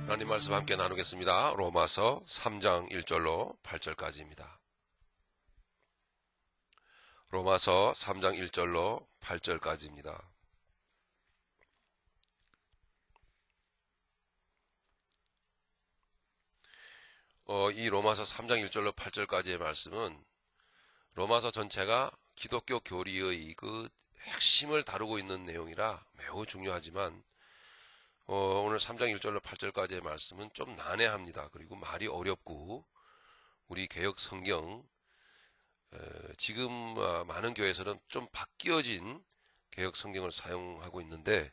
하나님 말씀 함께 나누겠습니다. 로마서 3장 1절로 8절까지입니다. 로마서 3장 1절로 8절까지입니다. 이 로마서 3장 1절로 8절까지의 말씀은 로마서 전체가 기독교 교리의 그 핵심을 다루고 있는 내용이라 매우 중요하지만 오늘 3장 1절로 8절까지의 말씀은 좀 난해합니다. 그리고 말이 어렵고 우리 개역 성경 지금 많은 교회에서는 좀 바뀌어진 개역 성경을 사용하고 있는데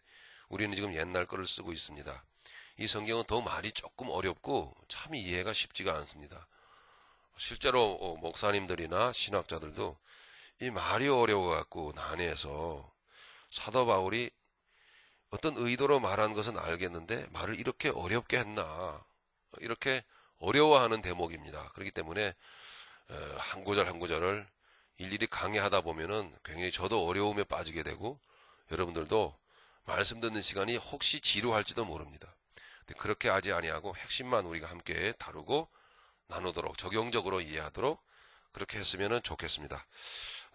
우리는 지금 옛날 거를 쓰고 있습니다. 이 성경은 더 말이 조금 어렵고 참 이해가 쉽지가 않습니다. 실제로 목사님들이나 신학자들도 이 말이 어려워갖고 난해해서 사도 바울이 어떤 의도로 말한 것은 알겠는데 말을 이렇게 어렵게 했나, 이렇게 어려워하는 대목입니다. 그렇기 때문에 한 구절 한 구절을 일일이 강의하다 보면은 굉장히 저도 어려움에 빠지게 되고 여러분들도 말씀 듣는 시간이 혹시 지루할지도 모릅니다. 근데 그렇게 하지 아니하고 핵심만 우리가 함께 다루고 나누도록, 적용적으로 이해하도록 그렇게 했으면 좋겠습니다.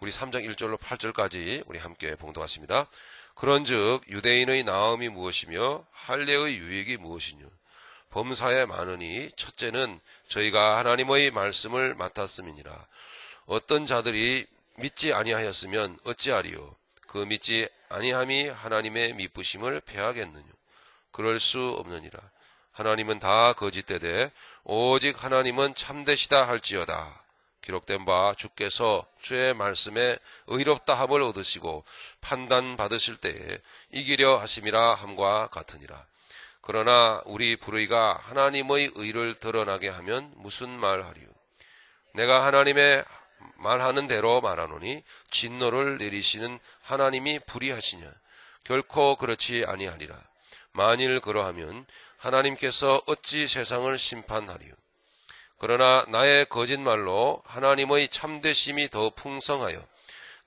우리 3장 1절로 8절까지 우리 함께 봉독하십니다. 그런즉 유대인의 나음이 무엇이며 할례의 유익이 무엇이뇨? 범사에 많으니 첫째는 저희가 하나님의 말씀을 맡았음이니라. 어떤 자들이 믿지 아니하였으면 어찌하리요? 그 믿지 아니함이 하나님의 미쁘심을 패하겠느뇨? 그럴 수 없느니라. 하나님은 다 거짓되되 오직 하나님은 참되시다 할지어다. 기록된 바 주께서 주의 말씀에 의롭다함을 얻으시고 판단받으실 때에 이기려 하심이라 함과 같으니라. 그러나 우리 불의가 하나님의 의를 드러나게 하면 무슨 말하리요? 내가 하나님의 말하는 대로 말하노니 진노를 내리시는 하나님이 불의하시냐? 결코 그렇지 아니하리라. 만일 그러하면 하나님께서 어찌 세상을 심판하리요? 그러나 나의 거짓말로 하나님의 참되심이 더 풍성하여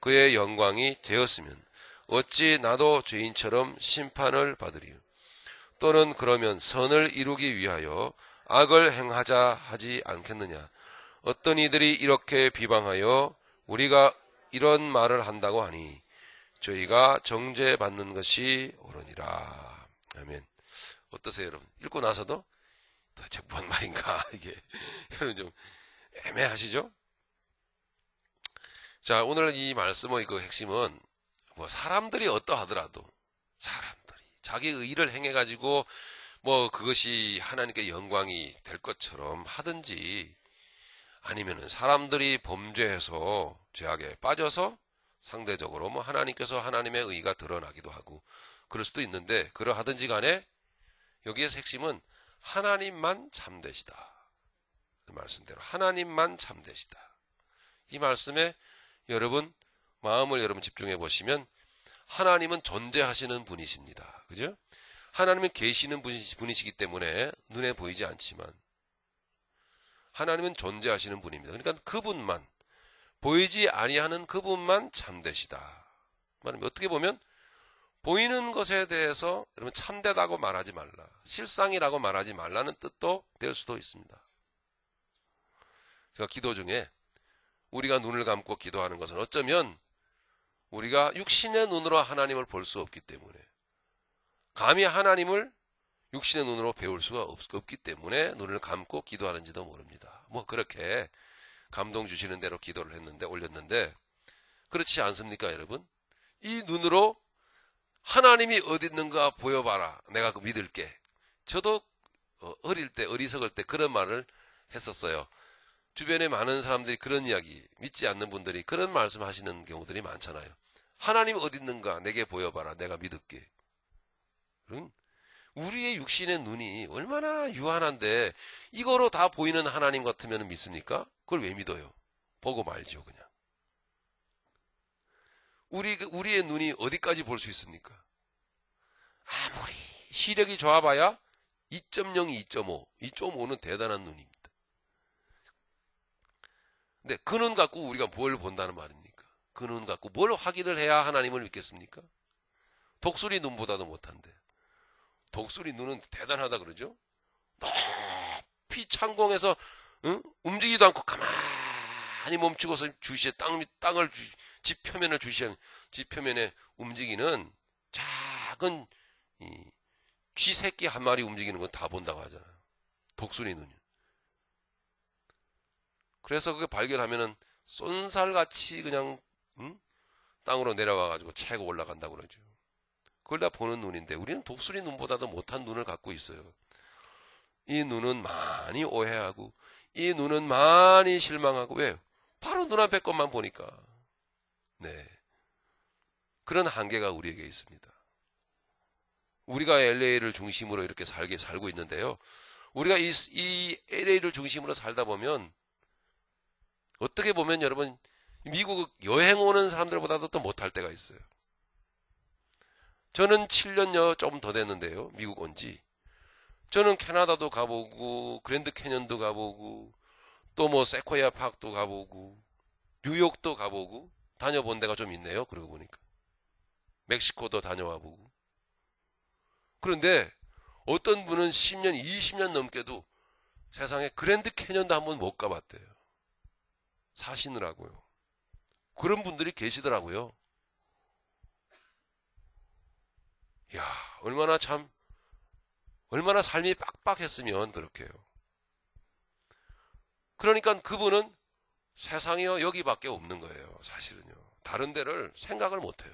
그의 영광이 되었으면 어찌 나도 죄인처럼 심판을 받으리요? 또는 그러면 선을 이루기 위하여 악을 행하자 하지 않겠느냐? 어떤 이들이 이렇게 비방하여 우리가 이런 말을 한다고 하니 저희가 정죄받는 것이 옳으니라. 아멘. 어떠세요, 여러분? 읽고 나서도 도대체 뭔 말인가, 이게. 여러분 좀 애매하시죠? 자, 오늘 이 말씀의 그 핵심은 사람들이 어떠하더라도 사람들이 자기 의를 행해가지고 그것이 하나님께 영광이 될 것처럼 하든지 아니면은 사람들이 범죄해서 죄악에 빠져서 상대적으로 하나님께서 하나님의 의가 드러나기도 하고 그럴 수도 있는데 그러하든지 간에 여기에서 핵심은 하나님만 참되시다. 그 말씀대로 하나님만 참되시다. 이 말씀에 마음을 여러분 집중해 보시면 하나님은 존재하시는 분이십니다. 그죠? 하나님은 계시는 분이시기 때문에 눈에 보이지 않지만 하나님은 존재하시는 분입니다. 그러니까 그분만, 보이지 아니하는 그분만 참되시다. 말하면 어떻게 보면 보이는 것에 대해서 여러분 참되다고 말하지 말라, 실상이라고 말하지 말라는 뜻도 될 수도 있습니다. 제가 기도 중에 우리가 눈을 감고 기도하는 것은 어쩌면 우리가 육신의 눈으로 하나님을 볼 수 없기 때문에, 감히 하나님을 육신의 눈으로 배울 수가 없기 때문에 눈을 감고 기도하는지도 모릅니다. 그렇게 감동 주시는 대로 기도를 올렸는데 그렇지 않습니까, 여러분? 이 눈으로 하나님이 어디 있는가 보여봐라. 내가 그 믿을게. 저도 어릴 때, 어리석을 때 그런 말을 했었어요. 주변에 많은 사람들이 그런 이야기, 믿지 않는 분들이 그런 말씀 하시는 경우들이 많잖아요. 하나님 어디 있는가 내게 보여봐라. 내가 믿을게. 우리의 육신의 눈이 얼마나 유한한데 이거로 다 보이는 하나님 같으면 믿습니까? 그걸 왜 믿어요? 보고 말지요, 그냥. 우리의 눈이 어디까지 볼 수 있습니까? 아무리 시력이 좋아봐야 2.0, 2.5. 2.5는 대단한 눈입니다. 근데 그 눈 갖고 우리가 뭘 본다는 말입니까? 그 눈 갖고 뭘 확인을 해야 하나님을 믿겠습니까? 독수리 눈보다도 못한데. 독수리 눈은 대단하다 그러죠? 높이 창공에서 움직이지도 않고 가만히 멈추고서 주시에 땅을 지 표면을 주시한 지 표면에 움직이는 작은 쥐 새끼 한 마리 움직이는 건 다 본다고 하잖아요. 독수리 눈이. 그래서 그게 발견하면은 쏜살같이 그냥 땅으로 내려와가지고 채고 올라간다고 그러죠. 그걸 다 보는 눈인데 우리는 독수리 눈보다도 못한 눈을 갖고 있어요. 이 눈은 많이 오해하고 이 눈은 많이 실망하고 왜요? 바로 눈앞의 것만 보니까. 네. 그런 한계가 우리에게 있습니다. 우리가 LA를 중심으로 이렇게 살고 있는데요. 우리가 이 LA를 중심으로 살다 보면 어떻게 보면 여러분 미국 여행 오는 사람들보다도 또 못할 때가 있어요. 저는 7년여 좀 더 됐는데요. 미국 온 지. 저는 캐나다도 가보고 그랜드 캐년도 가보고 또 뭐 세코야 파크도 가보고 뉴욕도 가보고 다녀본 데가 좀 있네요. 그러고 보니까. 멕시코도 다녀와 보고. 그런데 어떤 분은 10년, 20년 넘게도 세상에 그랜드 캐년도 한번 못 가봤대요. 사시느라고요. 그런 분들이 계시더라고요. 이야, 얼마나 삶이 빡빡했으면 그렇게요. 그러니까 그분은 세상이요 여기밖에 없는 거예요. 사실은요. 다른 데를 생각을 못해요.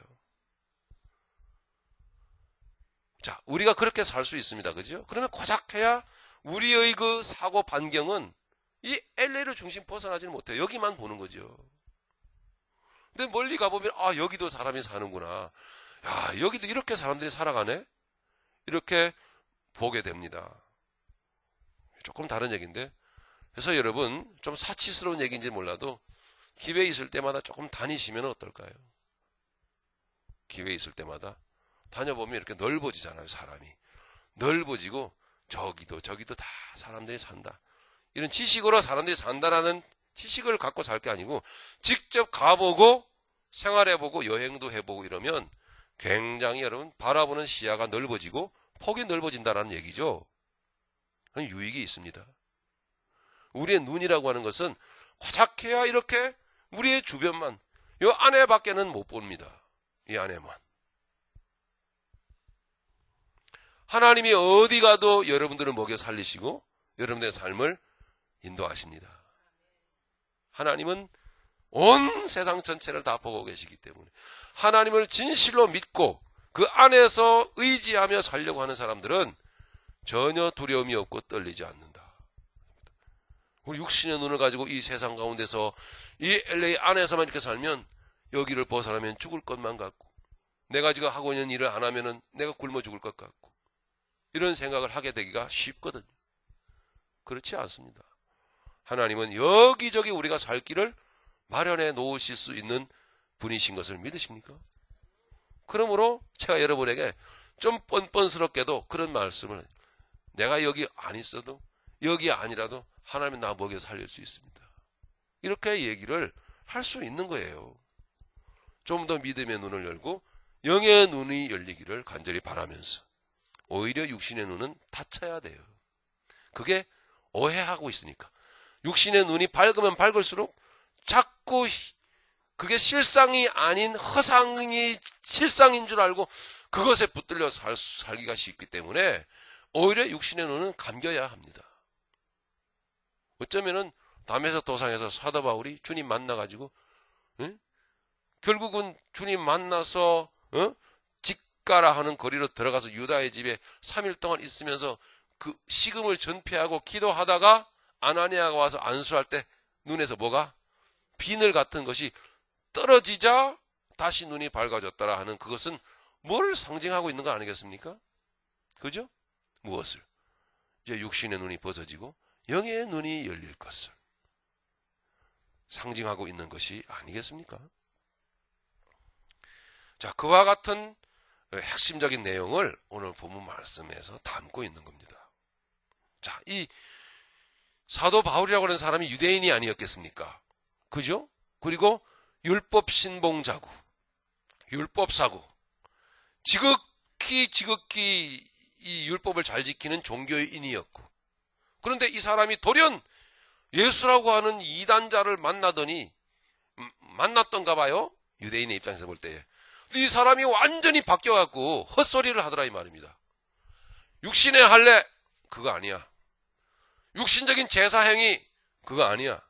자, 우리가 그렇게 살 수 있습니다. 그죠? 그러면 고작해야 우리의 그 사고 반경은 이 LA를 중심 벗어나지는 못해요. 여기만 보는 거죠. 근데 멀리 가보면 아 여기도 사람이 사는구나. 야 여기도 이렇게 사람들이 살아가네. 이렇게 보게 됩니다. 조금 다른 얘기인데 그래서 여러분 좀 사치스러운 얘기인지 몰라도 기회 있을 때마다 조금 다니시면 어떨까요? 기회 있을 때마다 다녀보면 이렇게 넓어지잖아요. 사람이 넓어지고 저기도 다 사람들이 산다. 이런 지식으로 사람들이 산다라는 지식을 갖고 살 게 아니고 직접 가보고 생활해보고 여행도 해보고 이러면 굉장히 여러분 바라보는 시야가 넓어지고 폭이 넓어진다는 얘기죠. 유익이 있습니다. 우리의 눈이라고 하는 것은 고작해야 이렇게 우리의 주변만 이 안에밖에는 못 봅니다. 이 안에만. 하나님이 어디 가도 여러분들을 먹여 살리시고 여러분들의 삶을 인도하십니다. 하나님은 온 세상 전체를 다 보고 계시기 때문에 하나님을 진실로 믿고 그 안에서 의지하며 살려고 하는 사람들은 전혀 두려움이 없고 떨리지 않는다. 우리 육신의 눈을 가지고 이 세상 가운데서 이 LA 안에서만 이렇게 살면 여기를 벗어나면 죽을 것만 같고 내가 지금 하고 있는 일을 안 하면은 내가 굶어 죽을 것 같고 이런 생각을 하게 되기가 쉽거든요. 그렇지 않습니다. 하나님은 여기저기 우리가 살 길을 마련해 놓으실 수 있는 분이신 것을 믿으십니까? 그러므로 제가 여러분에게 좀 뻔뻔스럽게도 그런 말씀을 내가 여기 안 있어도 여기 아니라도 하나님은 나 먹여 살릴 수 있습니다. 이렇게 얘기를 할 수 있는 거예요. 좀 더 믿음의 눈을 열고 영의 눈이 열리기를 간절히 바라면서 오히려 육신의 눈은 닫혀야 돼요. 그게 오해하고 있으니까. 육신의 눈이 밝으면 밝을수록 자꾸 그게 실상이 아닌 허상이 실상인 줄 알고 그것에 붙들려 살기가 쉽기 때문에 오히려 육신의 눈은 감겨야 합니다. 어쩌면은 담에서 도상에서 사도 바울이 주님 만나가지고 결국은 주님 만나서 집가라 하는 거리로 들어가서 유다의 집에 3일 동안 있으면서 그 식음을 전폐하고 기도하다가 아나니아가 와서 안수할 때 눈에서 뭐가? 비늘 같은 것이 떨어지자 다시 눈이 밝아졌더라 하는 그것은 뭘 상징하고 있는 거 아니겠습니까? 그죠? 무엇을? 이제 육신의 눈이 벗어지고 영의 눈이 열릴 것을 상징하고 있는 것이 아니겠습니까? 자, 그와 같은 핵심적인 내용을 오늘 본문 말씀에서 담고 있는 겁니다. 자, 이 사도 바울이라고 하는 사람이 유대인이 아니었겠습니까? 그죠? 그리고 율법 신봉자고, 율법사고, 지극히 이 율법을 잘 지키는 종교인이었고, 그런데 이 사람이 돌연 예수라고 하는 이단자를 만났던가 봐요. 유대인의 입장에서 볼 때. 이 사람이 완전히 바뀌어갖고 헛소리를 하더라 이 말입니다. 육신의 할례 그거 아니야. 육신적인 제사 행위 그거 아니야.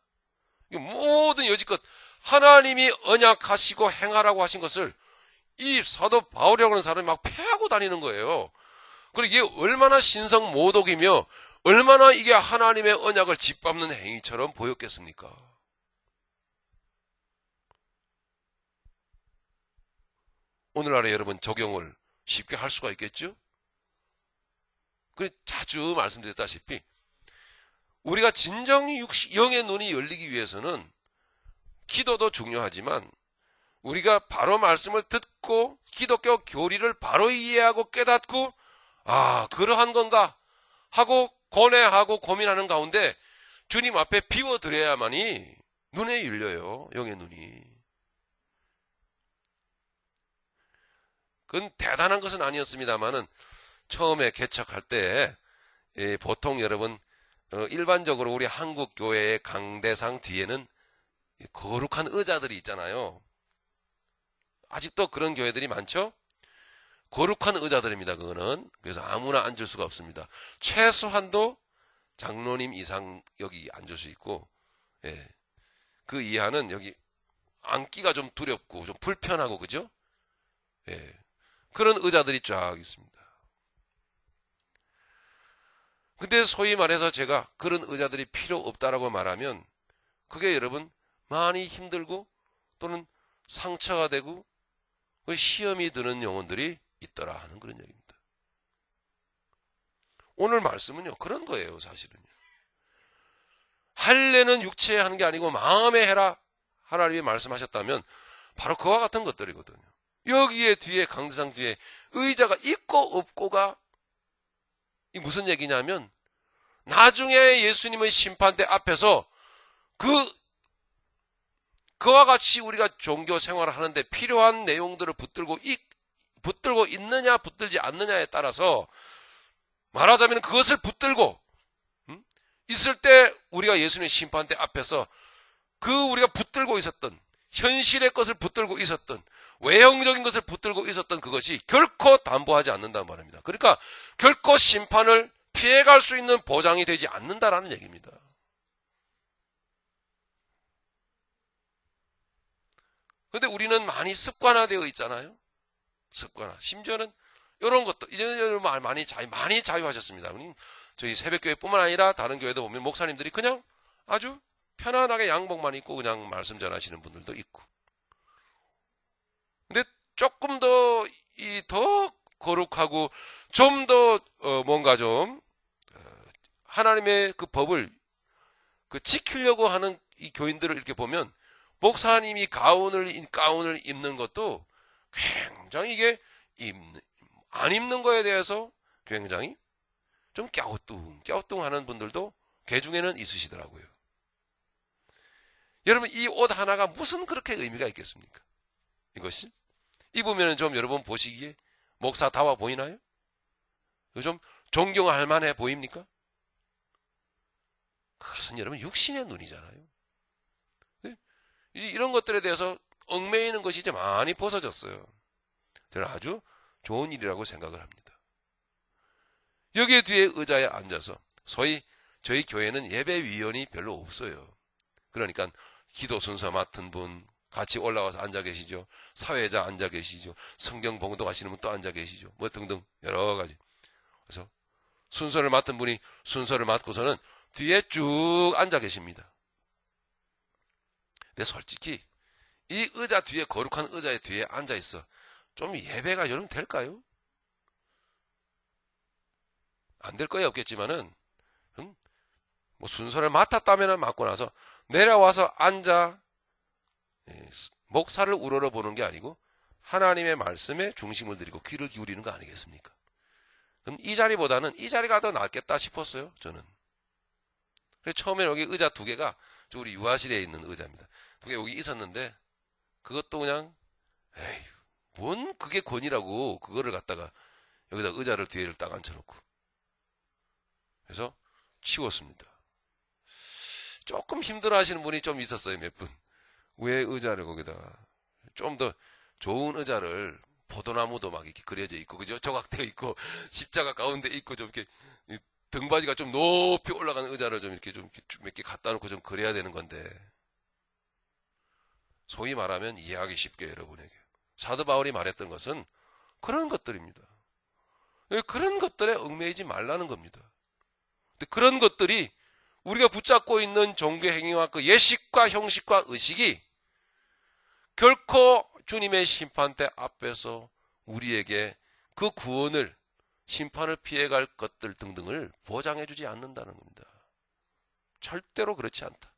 모든 여지껏 하나님이 언약하시고 행하라고 하신 것을 이 사도 바울이라고 하는 사람이 막 패하고 다니는 거예요. 그리고 이게 얼마나 신성 모독이며 얼마나 이게 하나님의 언약을 짓밟는 행위처럼 보였겠습니까? 오늘날에 여러분 적용을 쉽게 할 수가 있겠죠? 자주 말씀드렸다시피 우리가 진정히 영의 눈이 열리기 위해서는 기도도 중요하지만 우리가 바로 말씀을 듣고 기독교 교리를 바로 이해하고 깨닫고 그러한 건가 하고 고뇌하고 고민하는 가운데 주님 앞에 비워드려야만이 눈에 열려요. 영의 눈이. 그건 대단한 것은 아니었습니다만은 처음에 개척할 때 보통 여러분 일반적으로 우리 한국 교회의 강대상 뒤에는 거룩한 의자들이 있잖아요. 아직도 그런 교회들이 많죠? 거룩한 의자들입니다. 그거는. 그래서 아무나 앉을 수가 없습니다. 최소한도 장로님 이상 여기 앉을 수 있고, 그 이하는 여기 앉기가 좀 두렵고 좀 불편하고 그죠? 그런 의자들이 쫙 있습니다. 근데 소위 말해서 제가 그런 의자들이 필요 없다라고 말하면 그게 여러분 많이 힘들고 또는 상처가 되고 시험이 드는 영혼들이 있더라 하는 그런 얘기입니다. 오늘 말씀은요 그런 거예요. 사실은요. 할례는 육체에 하는 게 아니고 마음에 해라 하나님이 말씀하셨다면 바로 그와 같은 것들이거든요. 여기에 뒤에 강대상 뒤에 의자가 있고 없고가 이 무슨 얘기냐면 나중에 예수님의 심판대 앞에서 그와 같이 우리가 종교 생활을 하는데 필요한 내용들을 붙들고 있느냐 붙들지 않느냐에 따라서 말하자면 그것을 붙들고 있을 때 우리가 예수님의 심판대 앞에서 우리가 붙들고 있었던 현실의 것을 붙들고 있었던 외형적인 것을 붙들고 있었던 그것이 결코 담보하지 않는다는 말입니다. 그러니까 결코 심판을 피해갈 수 있는 보장이 되지 않는다라는 얘기입니다. 그런데 우리는 많이 습관화되어 있잖아요. 습관화. 심지어는 이런 것도 이제는 많이 자유하셨습니다. 저희 새벽교회뿐만 아니라 다른 교회도 보면 목사님들이 그냥 아주 편안하게 양복만 입고 그냥 말씀 전하시는 분들도 있고. 근데 조금 더 거룩하고 좀 더 뭔가 좀 하나님의 그 법을 지키려고 하는 이 교인들을 이렇게 보면 목사님이 가운을 입는 것도 굉장히 이게 안 입는 거에 대해서 굉장히 좀 갸우뚱하는 분들도 개 중에는 있으시더라고요. 여러분 이 옷 하나가 무슨 그렇게 의미가 있겠습니까? 이것이 입으면 좀 여러분 보시기에 목사다워 보이나요? 좀 존경할 만해 보입니까? 그것은 여러분 육신의 눈이잖아요. 이런 것들에 대해서 얽매이는 것이 이제 많이 벗어졌어요. 저는 아주 좋은 일이라고 생각을 합니다. 여기에 뒤에 의자에 앉아서 소위 저희 교회는 예배위원이 별로 없어요. 그러니까 기도 순서 맡은 분 같이 올라와서 앉아 계시죠. 사회자 앉아 계시죠. 성경 봉독하시는 분 또 앉아 계시죠. 뭐 등등 여러 가지. 그래서 순서를 맡은 분이 순서를 맡고서는 뒤에 쭉 앉아 계십니다. 근데 솔직히 이 의자 뒤에 거룩한 의자의 뒤에 앉아 있어. 좀 예배가 여러분 될까요? 안 될 거야 없겠지만은 뭐 순서를 맡았다면 맡고 나서 내려와서 앉아 목사를 우러러보는 게 아니고 하나님의 말씀에 중심을 들이고 귀를 기울이는 거 아니겠습니까? 그럼 이 자리보다는 이 자리가 더 낫겠다 싶었어요. 저는. 그래서 처음에 여기 의자 두 개가 우리 유아실에 있는 의자입니다. 두 개 여기 있었는데 그것도 그냥 뭔 그게 권이라고 그거를 갖다가 여기다 의자를 뒤에를 딱 앉혀놓고 그래서 치웠습니다. 조금 힘들어 하시는 분이 좀 있었어요, 몇 분. 왜 의자를 거기다가 좀 더 좋은 의자를, 포도나무도 막 이렇게 그려져 있고, 그죠? 조각되어 있고, 십자가 가운데 있고, 좀 이렇게 등받이가 좀 높이 올라가는 의자를 좀 이렇게 좀 몇 개 갖다 놓고 좀 그려야 되는 건데, 소위 말하면 이해하기 쉽게 여러분에게 사도 바울이 말했던 것은 그런 것들입니다. 그런 것들에 얽매이지 말라는 겁니다. 근데 그런 것들이 우리가 붙잡고 있는 종교 행위와 그 예식과 형식과 의식이 결코 주님의 심판대 앞에서 우리에게 그 구원을, 심판을 피해갈 것들 등등을 보장해주지 않는다는 겁니다. 절대로 그렇지 않다.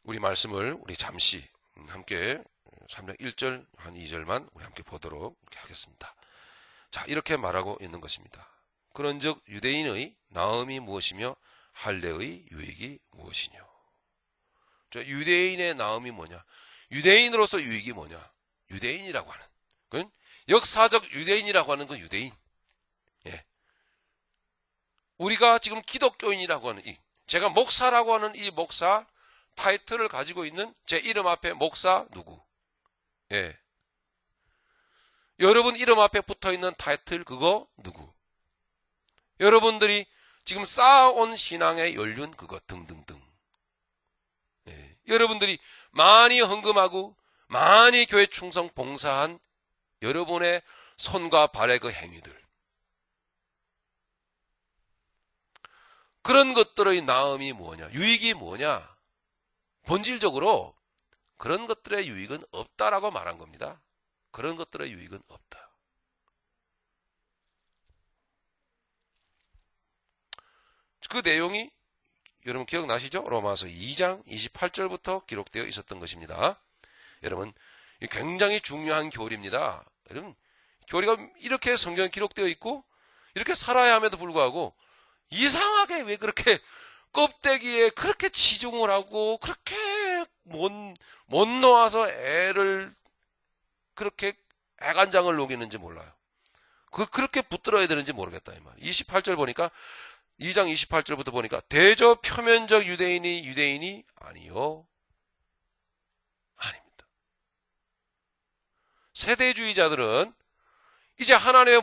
우리 말씀을 우리 잠시 함께 3장 1절 한 2절만 우리 함께 보도록 하겠습니다. 자, 이렇게 말하고 있는 것입니다. 그런즉 유대인의 나음이 무엇이며 할례의 유익이 무엇이뇨. 유대인의 나음이 뭐냐? 유대인으로서 유익이 뭐냐? 유대인이라고 하는, 그건 역사적 유대인이라고 하는 건 유대인. 예. 우리가 지금 기독교인이라고 하는 제가 목사라고 하는 이 목사 타이틀을 가지고 있는 제 이름 앞에 목사 누구? 예. 여러분 이름 앞에 붙어 있는 타이틀 그거 누구? 여러분들이 지금 쌓아온 신앙의 연륜 그것 등등등. 예. 여러분들이 많이 헌금하고 많이 교회 충성 봉사한 여러분의 손과 발의 그 행위들. 그런 것들의 나음이 뭐냐? 유익이 뭐냐? 본질적으로 그런 것들의 유익은 없다라고 말한 겁니다. 그런 것들의 유익은 없다. 그 내용이 여러분 기억나시죠? 로마서 2장 28절부터 기록되어 있었던 것입니다. 여러분 굉장히 중요한 교리입니다. 여러분 교리가 이렇게 성경에 기록되어 있고 이렇게 살아야 함에도 불구하고 이상하게 왜 그렇게 껍데기에 그렇게 치중을 하고 그렇게 못 놓아서 애를 그렇게 애간장을 녹이는지 몰라요. 그렇게 붙들어야 되는지 모르겠다 이 말. 28절 보니까 2장 28절부터 보니까 대저 표면적 유대인이 아니요. 아닙니다. 세대주의자들은 이제 하나님의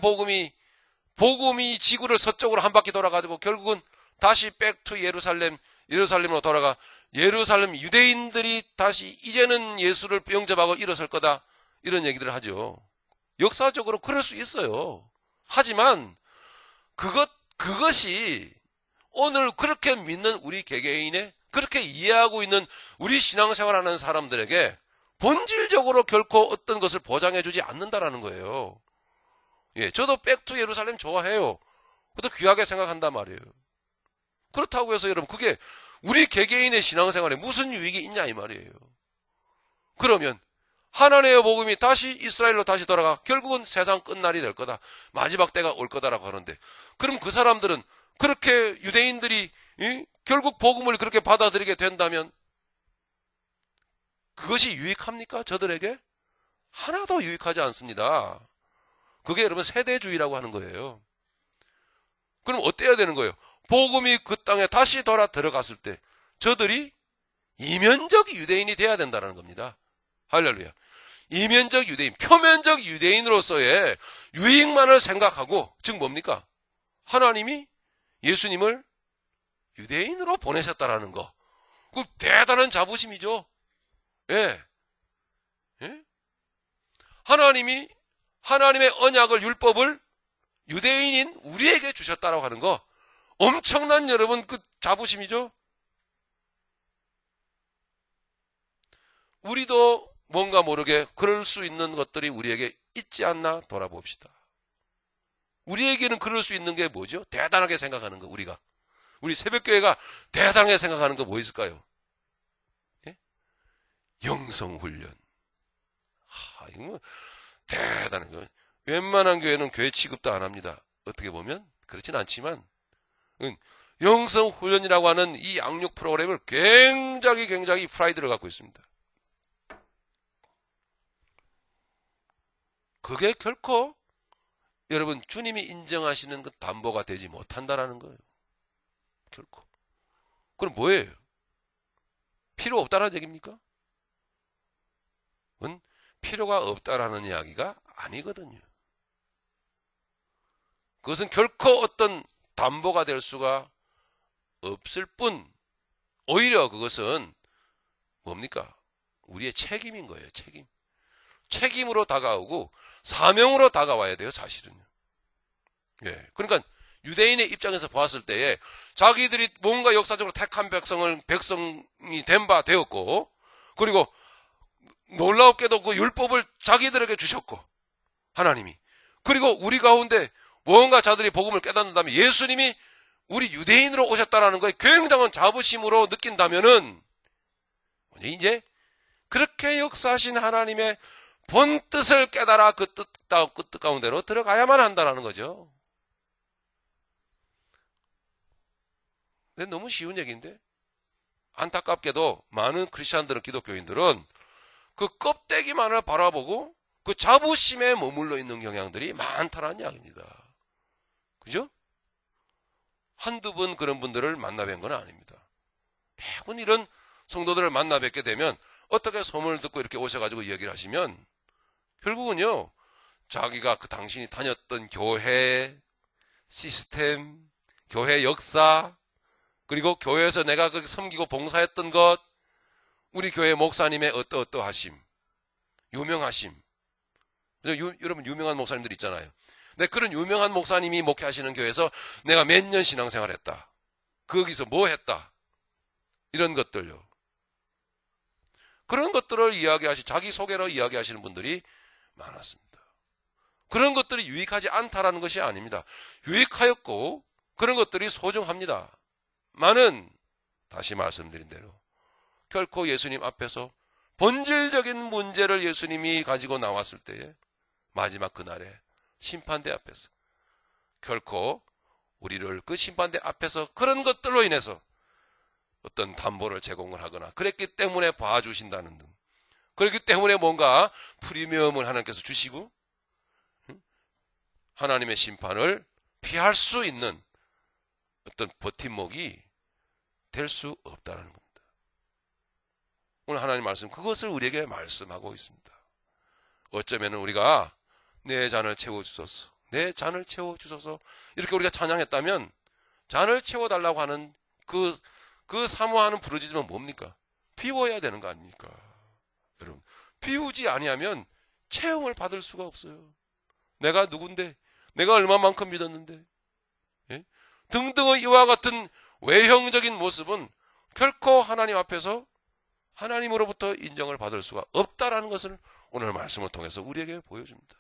복음이 지구를 서쪽으로 한 바퀴 돌아가지고 결국은 다시 백투 예루살렘으로 돌아가 예루살렘 유대인들이 다시 이제는 예수를 영접하고 일어설 거다 이런 얘기들을 하죠. 역사적으로 그럴 수 있어요. 하지만 그것이 오늘 그렇게 믿는 우리 개개인의 그렇게 이해하고 있는 우리 신앙생활하는 사람들에게 본질적으로 결코 어떤 것을 보장해주지 않는다라는 거예요. 예, 저도 백투 예루살렘 좋아해요. 그것도 귀하게 생각한단 말이에요. 그렇다고 해서 여러분 그게 우리 개개인의 신앙생활에 무슨 유익이 있냐 이 말이에요. 그러면 하나님의 복음이 다시 이스라엘로 다시 돌아가 결국은 세상 끝날이 될 거다. 마지막 때가 올 거다라고 하는데 그럼 그 사람들은 그렇게 유대인들이 결국 복음을 그렇게 받아들이게 된다면 그것이 유익합니까? 저들에게? 하나도 유익하지 않습니다. 그게 여러분 세대주의라고 하는 거예요. 그럼 어때야 되는 거예요? 복음이 그 땅에 다시 들어갔을 때 저들이 이면적 유대인이 돼야 된다는 겁니다. 할렐루야. 이면적 유대인, 표면적 유대인으로서의 유익만을 생각하고 즉 뭡니까? 하나님이 예수님을 유대인으로 보내셨다라는 거. 그 대단한 자부심이죠. 예. 예? 하나님이 하나님의 언약을 율법을 유대인인 우리에게 주셨다라고 하는 거 엄청난 여러분 그 자부심이죠. 우리도 뭔가 모르게 그럴 수 있는 것들이 우리에게 있지 않나 돌아봅시다. 우리에게는 그럴 수 있는 게 뭐죠? 대단하게 생각하는 거 우리가. 우리 새벽교회가 대단하게 생각하는 거 뭐 있을까요? 예? 영성훈련. 이거 뭐 대단한 거. 웬만한 교회는 교회 취급도 안 합니다. 어떻게 보면 그렇진 않지만 영성훈련이라고 하는 이 양육 프로그램을 굉장히 프라이드를 갖고 있습니다. 그게 결코 여러분 주님이 인정하시는 그 담보가 되지 못한다라는 거예요. 결코. 그럼 뭐예요? 필요 없다라는 얘기입니까? 그건 필요가 없다라는 이야기가 아니거든요. 그것은 결코 어떤 담보가 될 수가 없을 뿐, 오히려 그것은 뭡니까? 우리의 책임인 거예요. 책임. 책임으로 다가오고 사명으로 다가와야 돼요. 사실은요. 예. 그러니까 유대인의 입장에서 보았을 때에 자기들이 뭔가 역사적으로 택한 백성이 된 바 되었고, 그리고 놀랍게도 그 율법을 자기들에게 주셨고, 하나님이. 그리고 우리 가운데 뭔가 자들이 복음을 깨닫는다면 예수님이 우리 유대인으로 오셨다라는 거에 굉장한 자부심으로 느낀다면은 이제 그렇게 역사하신 하나님의 본 뜻을 깨달아 그 뜻 가운데로 들어가야만 한다는 거죠. 근데 너무 쉬운 얘기인데 안타깝게도 많은 크리스찬들은, 기독교인들은 그 껍데기만을 바라보고 그 자부심에 머물러 있는 경향들이 많다는 이야기입니다. 그죠? 한두 번 그런 분들을 만나 뵌 건 아닙니다. 매번 이런 성도들을 만나 뵙게 되면 어떻게 소문을 듣고 이렇게 오셔가지고 이야기를 하시면 결국은요, 자기가 그 당신이 다녔던 교회 시스템, 교회 역사, 그리고 교회에서 내가 그렇게 섬기고 봉사했던 것, 우리 교회 목사님의 어떠하심, 유명하심. 여러분 유명한 목사님들 있잖아요. 근데 그런 유명한 목사님이 목회하시는 교회에서 내가 몇 년 신앙생활 했다. 거기서 뭐 했다. 이런 것들요. 그런 것들을 자기 소개로 이야기하시는 분들이 많았습니다. 그런 것들이 유익하지 않다라는 것이 아닙니다. 유익하였고 그런 것들이 소중합니다. 많은, 다시 말씀드린 대로 결코 예수님 앞에서 본질적인 문제를 예수님이 가지고 나왔을 때에 마지막 그날에 심판대 앞에서 결코 우리를 그 심판대 앞에서 그런 것들로 인해서 어떤 담보를 제공을 하거나 그랬기 때문에 봐주신다는 등, 그렇기 때문에 뭔가 프리미엄을 하나님께서 주시고 하나님의 심판을 피할 수 있는 어떤 버팀목이 될 수 없다는 겁니다. 오늘 하나님 말씀, 그것을 우리에게 말씀하고 있습니다. 어쩌면 우리가 내 잔을 채워주소서, 내 잔을 채워주소서 이렇게 우리가 찬양했다면 잔을 채워달라고 하는 그 사모하는 부르짖음은 뭡니까? 비워야 되는 거 아닙니까? 여러분, 비우지 아니하면 체험을 받을 수가 없어요. 내가 누군데, 내가 얼마만큼 믿었는데, 예? 등등의 이와 같은 외형적인 모습은 결코 하나님 앞에서 하나님으로부터 인정을 받을 수가 없다라는 것을 오늘 말씀을 통해서 우리에게 보여줍니다.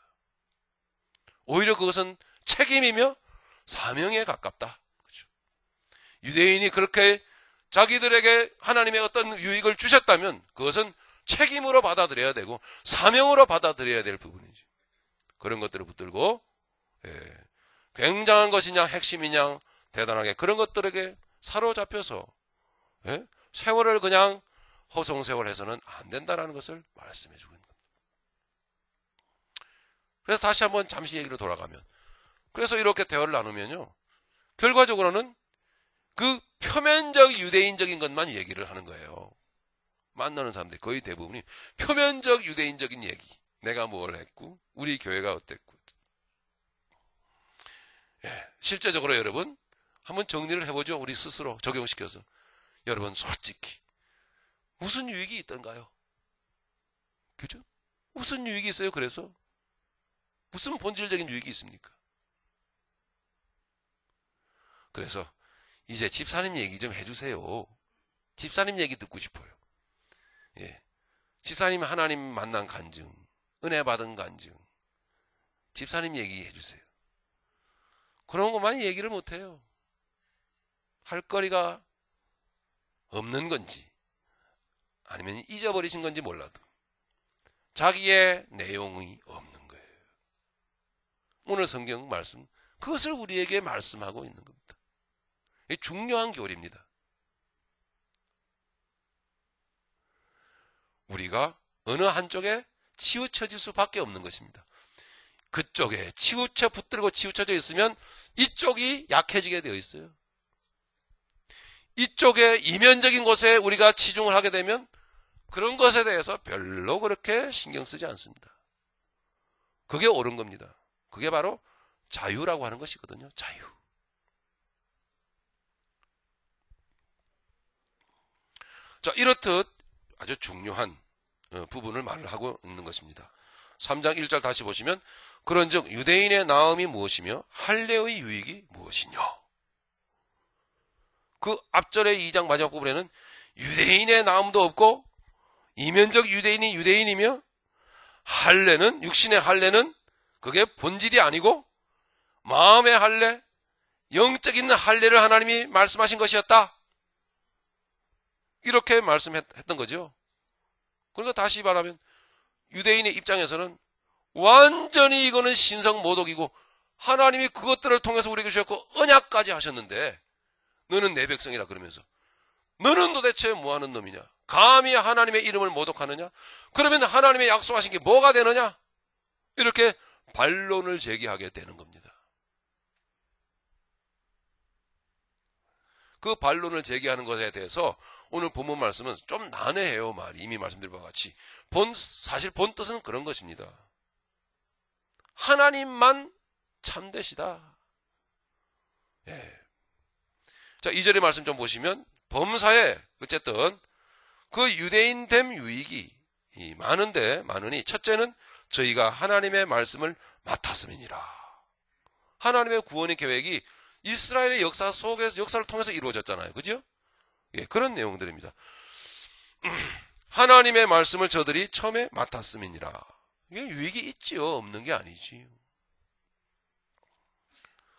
오히려 그것은 책임이며 사명에 가깝다. 그렇죠? 유대인이 그렇게 자기들에게 하나님의 어떤 유익을 주셨다면 그것은 책임으로 받아들여야 되고 사명으로 받아들여야 될 부분이죠. 그런 것들을 붙들고 굉장한 것이냐 핵심이냐 대단하게 그런 것들에게 사로잡혀서 세월을 그냥 허송세월해서는 안 된다는 것을 말씀해 주고 있는 겁니다. 그래서 다시 한번 잠시 얘기로 돌아가면, 그래서 이렇게 대화를 나누면요, 결과적으로는 그 표면적 유대인적인 것만 얘기를 하는 거예요. 만나는 사람들이 거의 대부분이 표면적 유대인적인 얘기, 내가 뭘 했고 우리 교회가 어땠고. 실제적으로 여러분 한번 정리를 해보죠. 우리 스스로 적용시켜서. 여러분 솔직히 무슨 유익이 있던가요? 그죠? 무슨 유익이 있어요? 그래서 무슨 본질적인 유익이 있습니까? 그래서 이제 집사님 얘기 좀 해주세요. 집사님 얘기 듣고 싶어요. 집사님 하나님 만난 간증, 은혜 받은 간증, 집사님 얘기해 주세요. 그런 것만 얘기를 못해요. 할 거리가 없는 건지 아니면 잊어버리신 건지 몰라도 자기의 내용이 없는 거예요. 오늘 성경 말씀, 그것을 우리에게 말씀하고 있는 겁니다. 이게 중요한 교리입니다. 우리가 어느 한쪽에 치우쳐질 수밖에 없는 것입니다. 그쪽에 붙들고 치우쳐져 있으면 이쪽이 약해지게 되어 있어요. 이쪽에 이면적인 것에 우리가 치중을 하게 되면 그런 것에 대해서 별로 그렇게 신경 쓰지 않습니다. 그게 옳은 겁니다. 그게 바로 자유라고 하는 것이거든요. 자유. 자, 이렇듯 아주 중요한 부분을 말을 하고 있는 것입니다. 3장 1절 다시 보시면 그런즉 유대인의 나음이 무엇이며 할례의 유익이 무엇이뇨. 그 앞절의 2장 마지막 부분에는 유대인의 나음도 없고 이면적 유대인이 유대인이며 할례는 육신의 할례는 그게 본질이 아니고 마음의 할례, 영적인 할례를 하나님이 말씀하신 것이었다. 이렇게 말씀했던 거죠. 그러니까 다시 말하면 유대인의 입장에서는 완전히 이거는 신성모독이고 하나님이 그것들을 통해서 우리에게 주셨고 언약까지 하셨는데 너는 내 백성이라 그러면서 너는 도대체 뭐하는 놈이냐? 감히 하나님의 이름을 모독하느냐? 그러면 하나님의 약속하신 게 뭐가 되느냐? 이렇게 반론을 제기하게 되는 겁니다. 그 반론을 제기하는 것에 대해서 오늘 본문 말씀은 좀 난해해요. 말이 이미 말씀드린 바와 같이 사실 본 뜻은 그런 것입니다. 하나님만 참되시다. 예. 자, 2절의 말씀 좀 보시면 범사에 어쨌든 그 유대인됨 유익이 많으니 첫째는 저희가 하나님의 말씀을 맡았음이니라. 하나님의 구원의 계획이 이스라엘의 역사 속에서 역사를 통해서 이루어졌잖아요. 그죠? 예, 그런 내용들입니다. 하나님의 말씀을 저들이 처음에 맡았음이니라. 이게 유익이 있지요. 없는 게 아니지.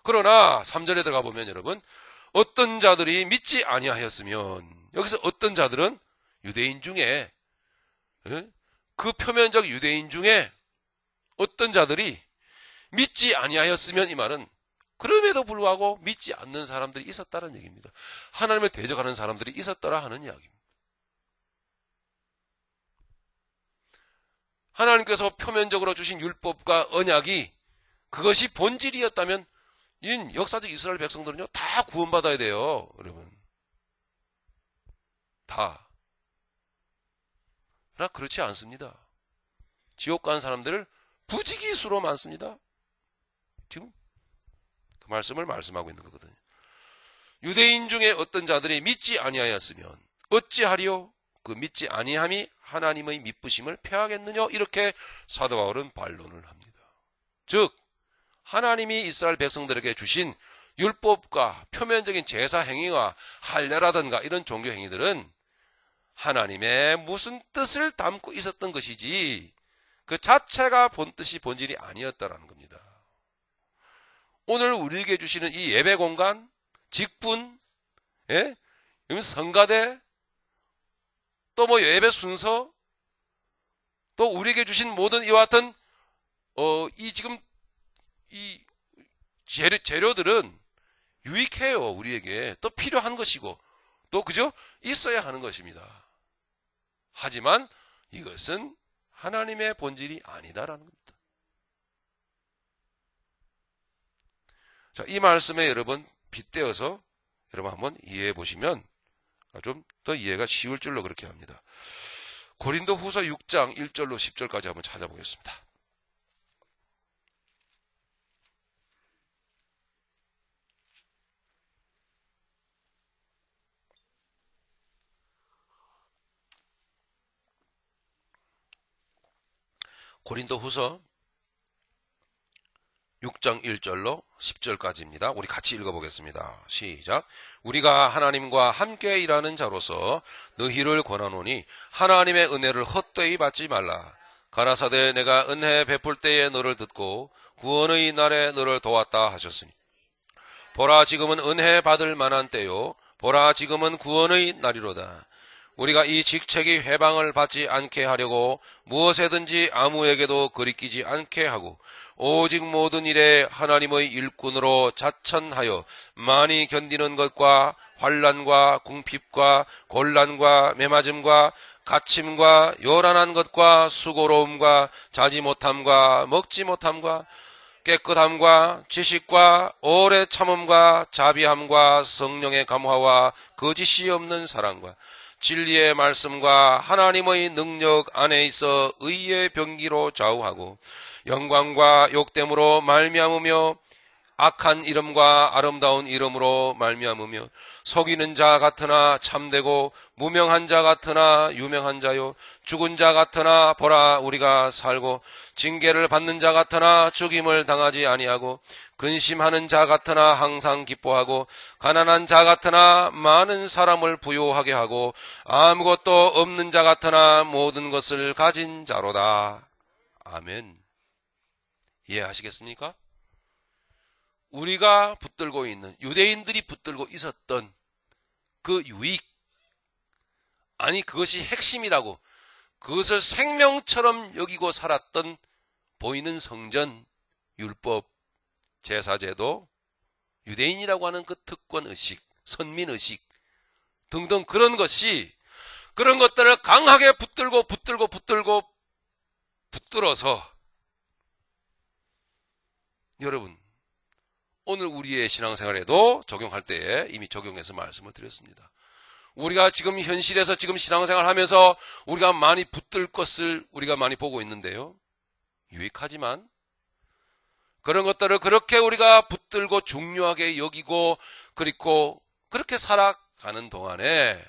그러나 3절에 들어가 보면 여러분 어떤 자들이 믿지 아니하였으면 여기서 어떤 자들은 유대인 중에 그 표면적 유대인 중에 어떤 자들이 믿지 아니하였으면 이 말은 그럼에도 불구하고 믿지 않는 사람들이 있었다는 얘기입니다. 하나님을 대적하는 사람들이 있었더라 하는 이야기입니다. 하나님께서 표면적으로 주신 율법과 언약이 그것이 본질이었다면 이 역사적 이스라엘 백성들은요 다 구원받아야 돼요. 여러분 다. 그러나 그렇지 않습니다. 지옥 가는 사람들을 부지기수로 많습니다. 지금 그 말씀을 말씀하고 있는 거거든요. 유대인 중에 어떤 자들이 믿지 아니하였으면 어찌하리요? 그 믿지 아니함이 하나님의 미쁘심을 폐하겠느냐? 이렇게 사도 바울은 반론을 합니다. 즉 하나님이 이스라엘 백성들에게 주신 율법과 표면적인 제사 행위와 할례라든가 이런 종교 행위들은 하나님의 무슨 뜻을 담고 있었던 것이지 그 자체가 본뜻이 본질이 아니었다라는 겁니다. 오늘 우리에게 주시는 이 예배 공간, 직분, 예? 성가대, 또 뭐 예배 순서, 또 우리에게 주신 모든 이와 같은 이 재료들은 유익해요. 우리에게 또 필요한 것이고 또 그죠? 있어야 하는 것입니다. 하지만 이것은 하나님의 본질이 아니다라는 겁니다. 자, 이 말씀에 여러분 빗대어서 여러분 한번 이해해 보시면 좀 더 이해가 쉬울 줄로 그렇게 합니다. 고린도 후서 6장 1절로 10절까지 한번 찾아보겠습니다. 고린도 후서 6장 1절로 10절까지입니다. 우리 같이 읽어보겠습니다. 시작. 우리가 하나님과 함께 일하는 자로서 너희를 권하노니 하나님의 은혜를 헛되이 받지 말라. 가라사대 내가 은혜 베풀 때에 너를 듣고 구원의 날에 너를 도왔다 하셨으니 보라 지금은 은혜 받을 만한 때요 보라 지금은 구원의 날이로다. 우리가 이 직책이 회방을 받지 않게 하려고 무엇에든지 아무에게도 거리끼지 않게 하고 오직 모든 일에 하나님의 일꾼으로 자천하여 많이 견디는 것과 환난과 궁핍과 곤란과 매맞음과 갇힘과 요란한 것과 수고로움과 자지 못함과 먹지 못함과 깨끗함과 지식과 오래 참음과 자비함과 성령의 감화와 거짓이 없는 사랑과 진리의 말씀과 하나님의 능력 안에 있어 의의 병기로 좌우하고 영광과 욕됨으로 말미암으며 악한 이름과 아름다운 이름으로 말미암으며 속이는 자 같으나 참되고 무명한 자 같으나 유명한 자요 죽은 자 같으나 보라 우리가 살고 징계를 받는 자 같으나 죽임을 당하지 아니하고 근심하는 자 같으나 항상 기뻐하고 가난한 자 같으나 많은 사람을 부요하게 하고 아무것도 없는 자 같으나 모든 것을 가진 자로다. 아멘. 이해하시겠습니까? 우리가 붙들고 있는, 유대인들이 붙들고 있었던 그 유익, 아니 그것이 핵심이라고, 그것을 생명처럼 여기고 살았던 보이는 성전, 율법, 제사제도, 유대인이라고 하는 그 특권의식, 선민의식 등등 그런 것이, 그런 것들을 강하게 붙들어서 여러분 오늘 우리의 신앙생활에도 적용할 때에 이미 적용해서 말씀을 드렸습니다. 우리가 지금 현실에서 지금 신앙생활 하면서 우리가 많이 붙들 것을 우리가 많이 보고 있는데요. 유익하지만 그런 것들을 그렇게 우리가 붙들고 중요하게 여기고 그리고 그렇게 살아가는 동안에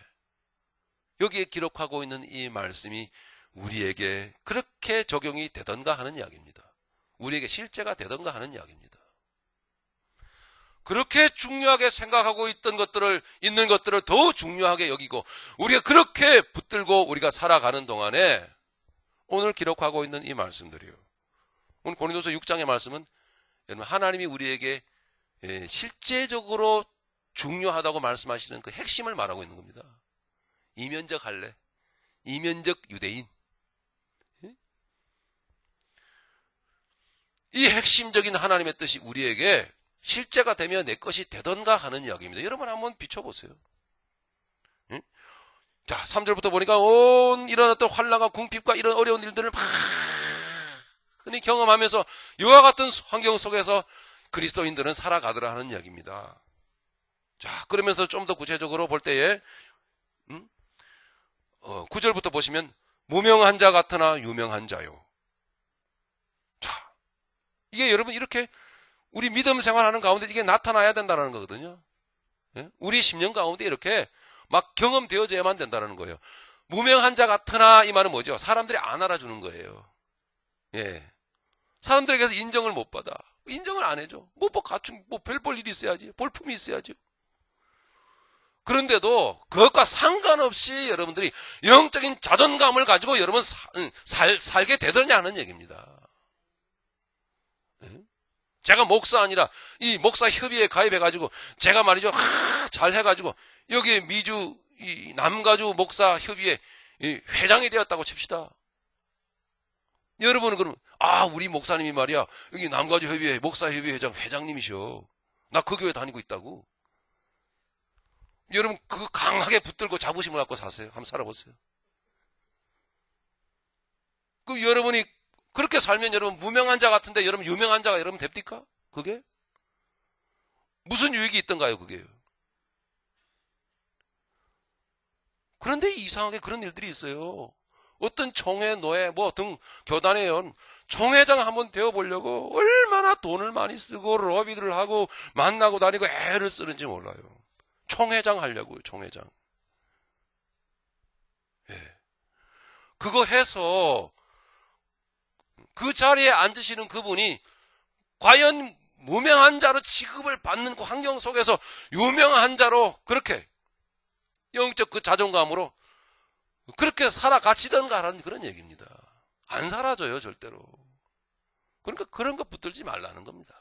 여기에 기록하고 있는 이 말씀이 우리에게 그렇게 적용이 되던가 하는 이야기입니다. 우리에게 실제가 되던가 하는 이야기입니다. 그렇게 중요하게 생각하고 있는 것들을 더 중요하게 여기고 우리가 그렇게 붙들고 우리가 살아가는 동안에 오늘 기록하고 있는 이 말씀들이요. 오늘 고린도서 6장의 말씀은 여러분 하나님이 우리에게 실제적으로 중요하다고 말씀하시는 그 핵심을 말하고 있는 겁니다. 이면적 할례, 이면적 유대인. 이 핵심적인 하나님의 뜻이 우리에게 실제가 되면 내 것이 되던가 하는 이야기입니다. 여러분 한번 비춰보세요. 응? 자, 3절부터 보니까 온 일어났던 환난과 궁핍과 이런 어려운 일들을 많이 경험하면서 이와 같은 환경 속에서 그리스도인들은 살아가더라 하는 이야기입니다. 자, 그러면서 좀 더 구체적으로 볼 때에 9절부터 보시면 무명한 자 같으나 유명한 자요. 자, 이게 여러분 이렇게 우리 믿음 생활하는 가운데 이게 나타나야 된다는 거거든요. 예? 우리 10년 가운데 이렇게 막 경험되어져야만 된다는 거예요. 무명한 자 같으나 이 말은 뭐죠? 사람들이 안 알아주는 거예요. 예. 사람들에게서 인정을 못 받아. 인정을 안 해줘. 별 볼 일이 있어야지. 볼품이 있어야죠. 그런데도 그것과 상관없이 여러분들이 영적인 자존감을 가지고 여러분 살게 되더냐는 얘기입니다. 예? 제가 목사 아니라 이 목사 협의회에 가입해가지고 제가 말이죠 잘 해가지고 여기 미주 이 남가주 목사 협의회 회장이 되었다고 칩시다. 여러분은 그러면 우리 목사님이 말이야 여기 남가주 협의회 목사 협의회 회장님이셔. 나 그 교회 다니고 있다고. 여러분 그거 강하게 붙들고 자부심을 갖고 사세요. 한번 살아보세요. 그 여러분이 그렇게 살면 여러분 무명한 자 같은데 여러분 유명한 자가 여러분 됩니까? 그게? 무슨 유익이 있던가요, 그게? 그런데 이상하게 그런 일들이 있어요. 어떤 총회, 노회, 등 교단에요. 총회장 한번 되어보려고 얼마나 돈을 많이 쓰고 로비를 하고 만나고 다니고 애를 쓰는지 몰라요. 총회장 하려고요, 총회장. 예. 그거 해서 그 자리에 앉으시는 그분이 과연 무명한 자로 취급을 받는 그 환경 속에서 유명한 자로 그렇게 영적 그 자존감으로 그렇게 살아가시던가라는 그런 얘기입니다. 안 사라져요, 절대로. 그러니까 그런 거 붙들지 말라는 겁니다.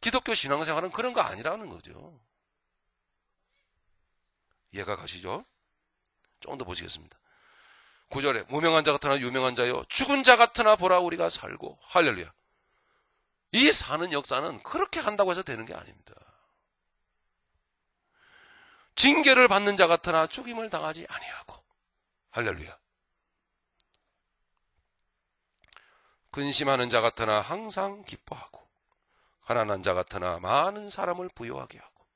기독교 신앙생활은 그런 거 아니라는 거죠. 이해가 가시죠? 조금 더 보시겠습니다. 9절에 무명한 자 같으나 유명한 자요 죽은 자 같으나 보라 우리가 살고 할렐루야. 이 사는 역사는 그렇게 한다고 해서 되는 게 아닙니다. 징계를 받는 자 같으나 죽임을 당하지 아니하고 할렐루야. 근심하는 자 같으나 항상 기뻐하고 가난한 자 같으나 많은 사람을 부유하게 하고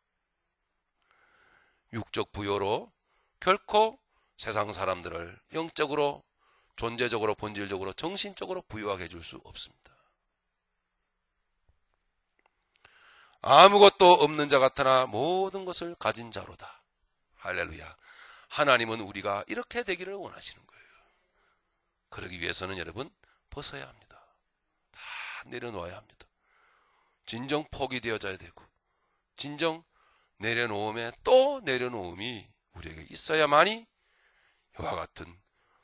육적 부여로 결코 세상 사람들을 영적으로, 존재적으로, 본질적으로, 정신적으로 부유하게 해줄 수 없습니다. 아무것도 없는 자 같으나 모든 것을 가진 자로다. 할렐루야. 하나님은 우리가 이렇게 되기를 원하시는 거예요. 그러기 위해서는 여러분 벗어야 합니다. 다 내려놓아야 합니다. 진정 폭이 되어져야 되고 진정 내려놓음에 또 내려놓음이 우리에게 있어야만이 이와 같은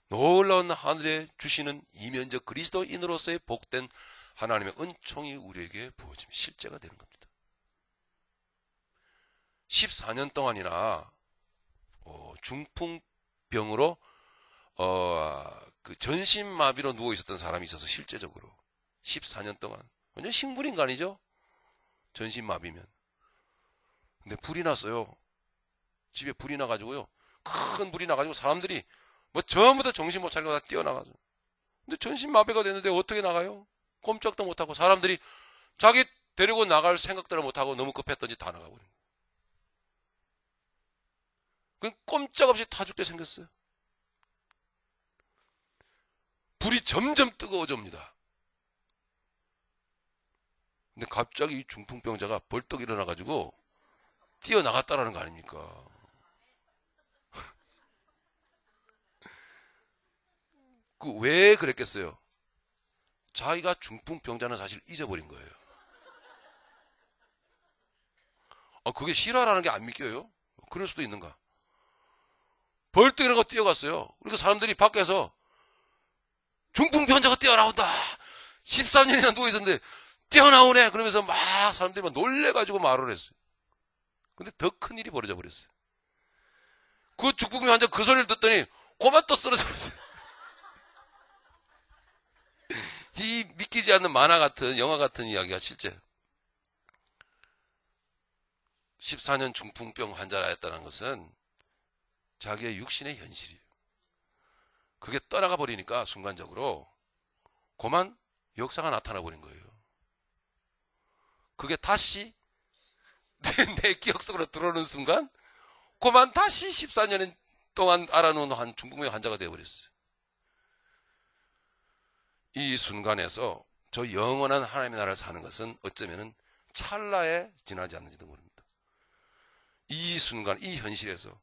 놀라운 하늘에 주시는 이면적 그리스도인으로서의 복된 하나님의 은총이 우리에게 부어지면 실제가 되는 겁니다. 14년 동안이나 중풍병으로 그 전신마비로 누워 있었던 사람이 있어서 실제적으로 14년 동안 완전 식물인간이죠. 전신마비면. 근데 불이 났어요. 집에 불이 나가지고요. 큰 불이 나가지고 사람들이 뭐 전부 다 정신 못 차리고 다 뛰어나가죠. 근데 전신마비가 됐는데 어떻게 나가요? 꼼짝도 못하고 사람들이 자기 데리고 나갈 생각들을 못하고 너무 급했던지 다 나가버린 거예요. 그냥 꼼짝없이 타 죽게 생겼어요. 불이 점점 뜨거워집니다. 근데 갑자기 이 중풍병자가 벌떡 일어나가지고 뛰어나갔다라는 거 아닙니까? 그 왜 그랬겠어요? 자기가 중풍병자는 사실 잊어버린 거예요. 그게 실화라는 게 안 믿겨요? 그럴 수도 있는가? 벌떡 일어나고 뛰어갔어요. 그러니까 사람들이 밖에서 중풍병자가 뛰어나온다. 13년이나 누워있었는데 뛰어나오네. 그러면서 막 사람들이 막 놀래가지고 말을 했어요. 근데 더 큰 일이 벌어져 버렸어요. 그 중풍병자 그 소리를 듣더니 고만 또 쓰러져 버렸어요. 이 믿기지 않는 만화 같은, 영화 같은 이야기가 실제 14년 중풍병 환자라였다는 것은 자기의 육신의 현실이에요. 그게 떠나가 버리니까 순간적으로 고만 역사가 나타나 버린 거예요. 그게 다시 내 기억 속으로 들어오는 순간 고만 다시 14년 동안 알아놓은 한 중풍병 환자가 되어버렸어요. 이 순간에서 저 영원한 하나님의 나라를 사는 것은 어쩌면 찰나에 지나지 않는지도 모릅니다. 이 순간, 이 현실에서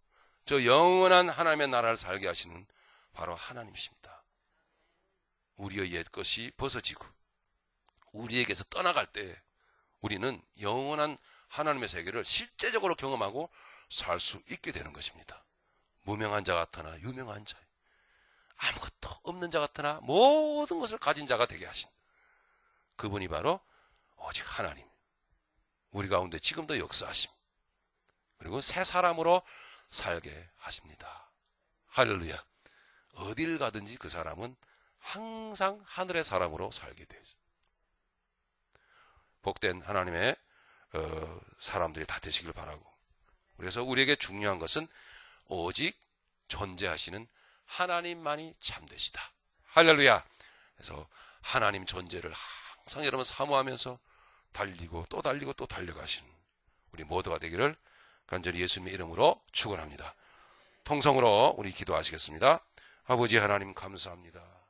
저 영원한 하나님의 나라를 살게 하시는 바로 하나님이십니다. 우리의 옛것이 벗어지고 우리에게서 떠나갈 때 우리는 영원한 하나님의 세계를 실제적으로 경험하고 살 수 있게 되는 것입니다. 무명한 자 같으나 유명한 자, 아무것도 없는 자 같으나 모든 것을 가진 자가 되게 하신 그분이 바로 오직 하나님, 우리 가운데 지금도 역사하심, 그리고 새 사람으로 살게 하십니다. 할렐루야. 어딜 가든지 그 사람은 항상 하늘의 사람으로 살게 되죠. 복된 하나님의 사람들이 다 되시길 바라고, 그래서 우리에게 중요한 것은 오직 존재하시는 하나님만이 참되시다. 할렐루야. 그래서 하나님 존재를 항상 여러분 사모하면서 달리고 또 달리고 또 달려가시는 우리 모두가 되기를 간절히 예수님의 이름으로 축원합니다. 통성으로 우리 기도하시겠습니다. 아버지 하나님 감사합니다.